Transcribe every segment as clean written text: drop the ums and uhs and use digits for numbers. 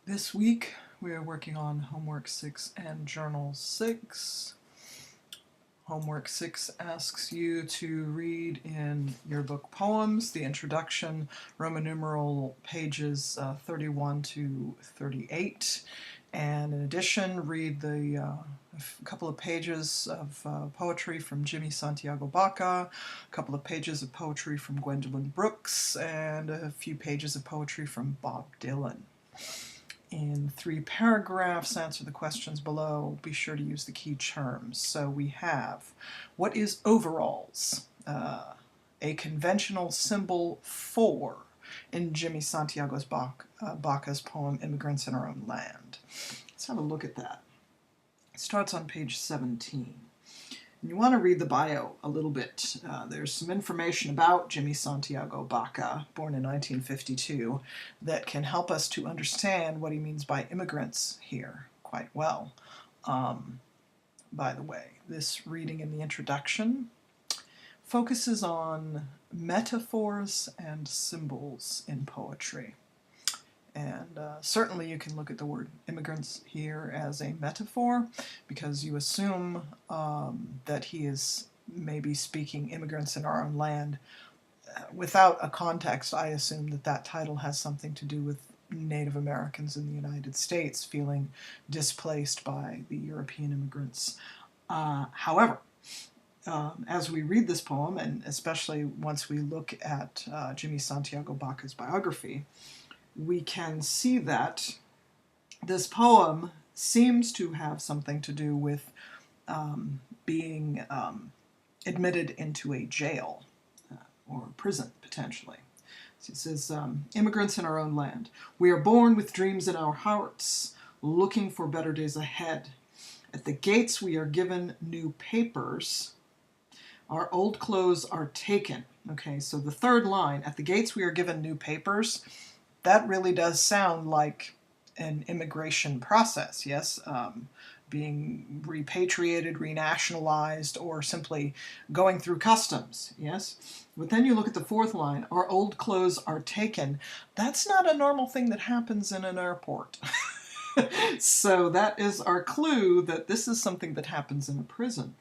This week we are working on Homework 6 and Journal 6. Homework 6 asks you to read in your book poems, the introduction, Roman numeral pages 31 to 38. And in addition, read a couple of pages of poetry from Jimmy Santiago Baca, a couple of pages of poetry from Gwendolyn Brooks, and a few pages of poetry from Bob Dylan. In 3 paragraphs, answer the questions below. Be sure to use the key terms. So we have, what is overalls? A conventional symbol for in Jimmy Santiago Baca's poem, Immigrants in Our Own Land. Let's have a look at that. It starts on page 17. And you want to read the bio a little bit. There's some information about Jimmy Santiago Baca, born in 1952, that can help us to understand what he means by immigrants here quite well. By the way, this reading in the introduction focuses on metaphors and symbols in poetry. And certainly you can look at the word immigrants here as a metaphor because you assume that he is maybe speaking immigrants in our own land. Without a context, I assume that that title has something to do with Native Americans in the United States feeling displaced by the European immigrants. However, as we read this poem, and especially once we look at Jimmy Santiago Baca's biography, we can see that this poem seems to have something to do with being admitted into a jail or prison, potentially. So it says, immigrants in our own land. We are born with dreams in our hearts, looking for better days ahead. At the gates we are given new papers. Our old clothes are taken. Okay, so the third line, at the gates we are given new papers, that really does sound like an immigration process, yes? Being repatriated, renationalized, or simply going through customs, yes? But then you look at the fourth line, our old clothes are taken. That's not a normal thing that happens in an airport. So that is our clue that this is something that happens in a prison.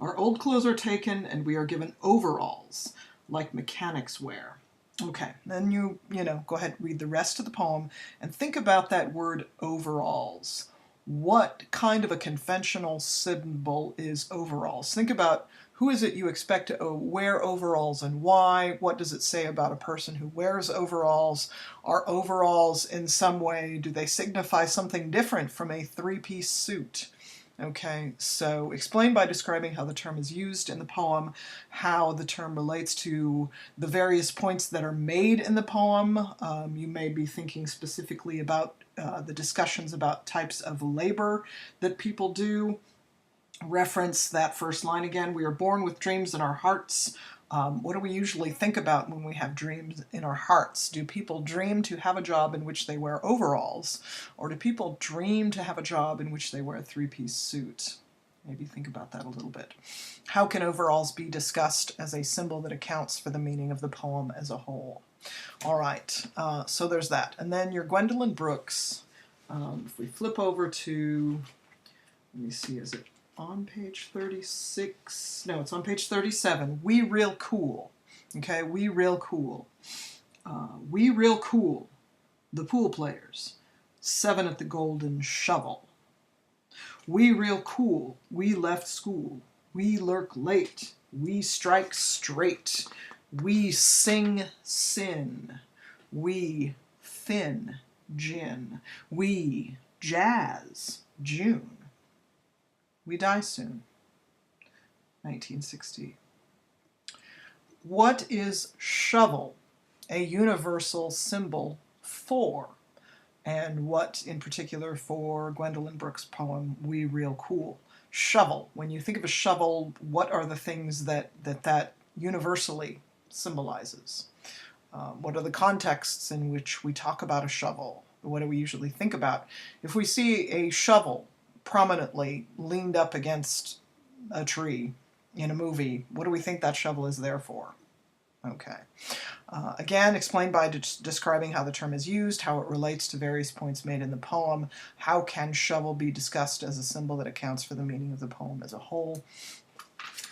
Our old clothes are taken and we are given overalls, like mechanics wear. Okay, then you go ahead and read the rest of the poem and think about that word overalls. What kind of a conventional symbol is overalls? Think about who is it you expect to wear overalls and why? What does it say about a person who wears overalls? Are overalls in some way, do they signify something different from a three-piece suit? Okay, so explain by describing how the term is used in the poem, how the term relates to the various points that are made in the poem. You may be thinking specifically about the discussions about types of labor that people do. Reference that first line again. We are born with dreams in our hearts. What do we usually think about when we have dreams in our hearts? Do people dream to have a job in which they wear overalls? Or do people dream to have a job in which they wear a three-piece suit? Maybe think about that a little bit. How can overalls be discussed as a symbol that accounts for the meaning of the poem as a whole? All right, so there's that. And then your Gwendolyn Brooks, if we flip over to, let me see, is it on page 36? No, it's on page 37. We Real Cool. Okay, We Real Cool. We Real Cool, the pool players. 7 at the Golden Shovel. We Real Cool, we left school. We lurk late. We strike straight. We sing sin. We thin gin. We jazz June. We die soon. 1960. What is shovel a universal symbol for? And what in particular for Gwendolyn Brooks' poem, We Real Cool? Shovel. When you think of a shovel, what are the things that universally symbolizes? What are the contexts in which we talk about a shovel? What do we usually think about? If we see a shovel prominently leaned up against a tree in a movie, what do we think that shovel is there for? Okay. Again, explain by describing how the term is used, how it relates to various points made in the poem. How can shovel be discussed as a symbol that accounts for the meaning of the poem as a whole?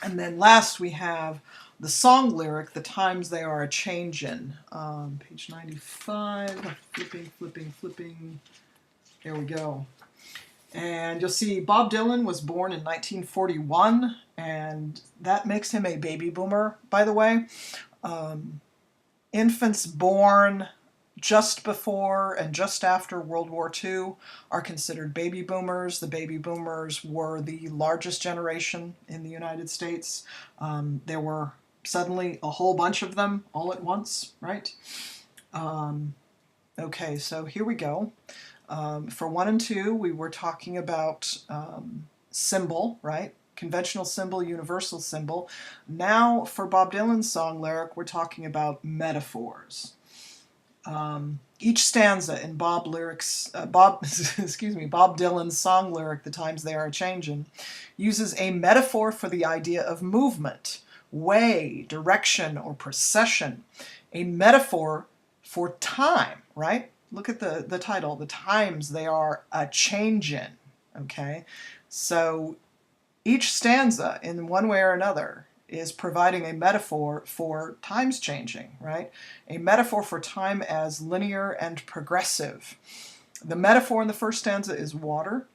And then last we have the song lyric, the times they are a changin'. Page 95, flipping. There we go. And you'll see Bob Dylan was born in 1941, and that makes him a baby boomer, by the way. Infants born just before and just after World War II are considered baby boomers. The baby boomers were the largest generation in the United States. There were suddenly a whole bunch of them all at once, right? Okay, so here we go. For 1 and 2, we were talking about symbol, right? Conventional symbol, universal symbol. Now, for Bob Dylan's song lyric, we're talking about metaphors. Each stanza in Bob Dylan's song lyric, "The Times They Are Changin'," uses a metaphor for the idea of movement, way, direction, or procession. A metaphor for time, right? Look at the title, "The Times They Are A-Changin'," okay? So each stanza, in one way or another, is providing a metaphor for times changing, right? A metaphor for time as linear and progressive. The metaphor in the first stanza is water.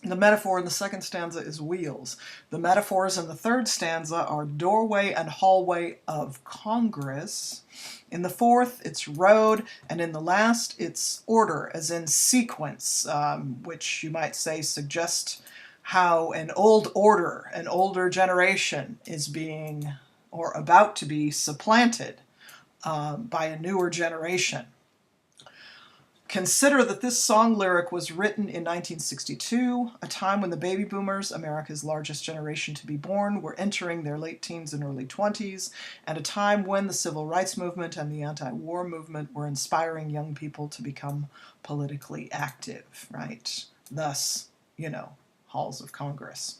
The metaphor in the second stanza is wheels. The metaphors in the third stanza are doorway and hallway of Congress. In the fourth, it's road, and in the last, it's order, as in sequence, which you might say suggests how an old order, an older generation, is being or about to be supplanted by a newer generation. Consider that this song lyric was written in 1962, a time when the baby boomers, America's largest generation to be born, were entering their late teens and early 20s, and a time when the civil rights movement and the anti-war movement were inspiring young people to become politically active, right? Thus, halls of Congress.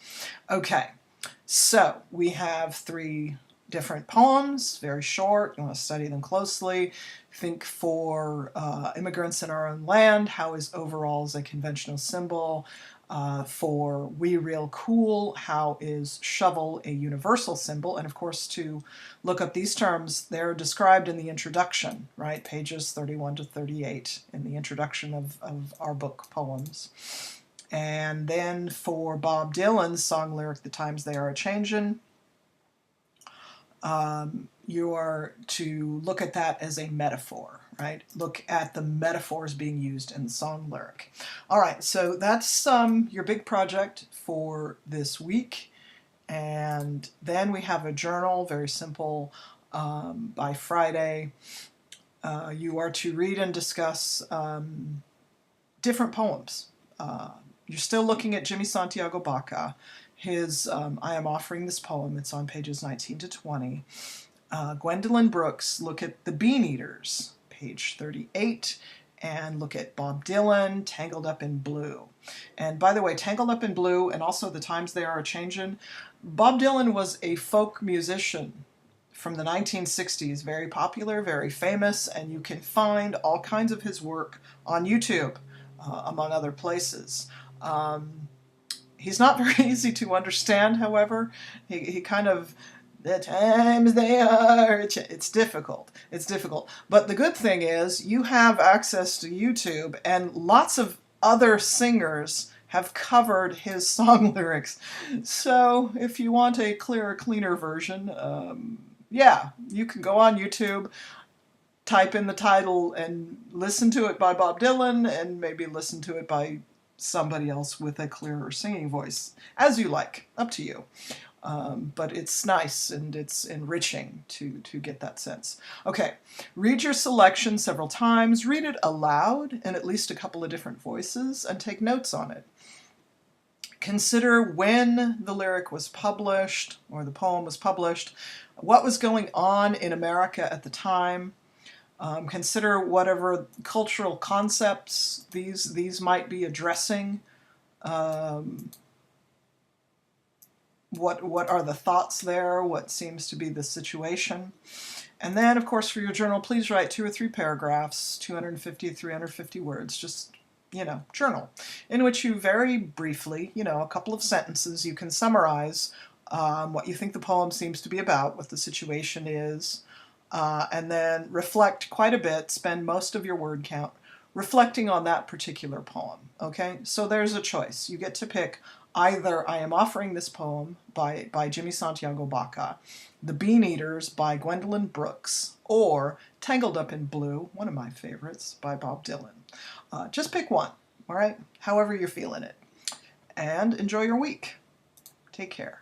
Okay, so we have 3 different poems, very short. You want to study them closely. Think for Immigrants in Our Own Land, how is overalls a conventional symbol? For We Real Cool, how is shovel a universal symbol? And of course, to look up these terms, they're described in the introduction, right? Pages 31 to 38 in the introduction of our book poems. And then for Bob Dylan's song lyric, "The Times They Are A-Changin'," you are to look at that as a metaphor, right? Look at the metaphors being used in the song lyric. All right, so that's your big project for this week. And then we have a journal, very simple, by Friday. You are to read and discuss different poems. You're still looking at Jimmy Santiago Baca. His I Am Offering This Poem, it's on pages 19 to 20. Gwendolyn Brooks, look at The Beaneaters, page 38, and look at Bob Dylan, Tangled Up in Blue. And by the way, Tangled Up in Blue and also The Times They Are A-Changin', Bob Dylan was a folk musician from the 1960s, very popular, very famous, and you can find all kinds of his work on YouTube, among other places. He's not very easy to understand, however. He kind of, "The times they are," it's difficult. It's difficult. But the good thing is you have access to YouTube, and lots of other singers have covered his song lyrics. So if you want a clearer, cleaner version, yeah, you can go on YouTube, type in the title, and listen to it by Bob Dylan, and maybe listen to it by somebody else with a clearer singing voice, as you like, up to you. But it's nice and it's enriching to get that sense. Okay, read your selection several times, read it aloud in at least a couple of different voices, and take notes on it. Consider when the lyric was published, or the poem was published, what was going on in America at the time. Consider whatever cultural concepts these might be addressing. What are the thoughts there? What seems to be the situation? And then, of course, for your journal, please write 2 or 3 paragraphs, 250 to 350 words, just, journal, in which you very briefly, a couple of sentences, you can summarize what you think the poem seems to be about, what the situation is, and then reflect quite a bit, spend most of your word count reflecting on that particular poem, okay? So there's a choice. You get to pick either I am offering this poem by Jimmy Santiago Baca, The Bean Eaters by Gwendolyn Brooks, or Tangled Up in Blue, one of my favorites, by Bob Dylan. Just pick one, all right? However you're feeling it. And enjoy your week. Take care.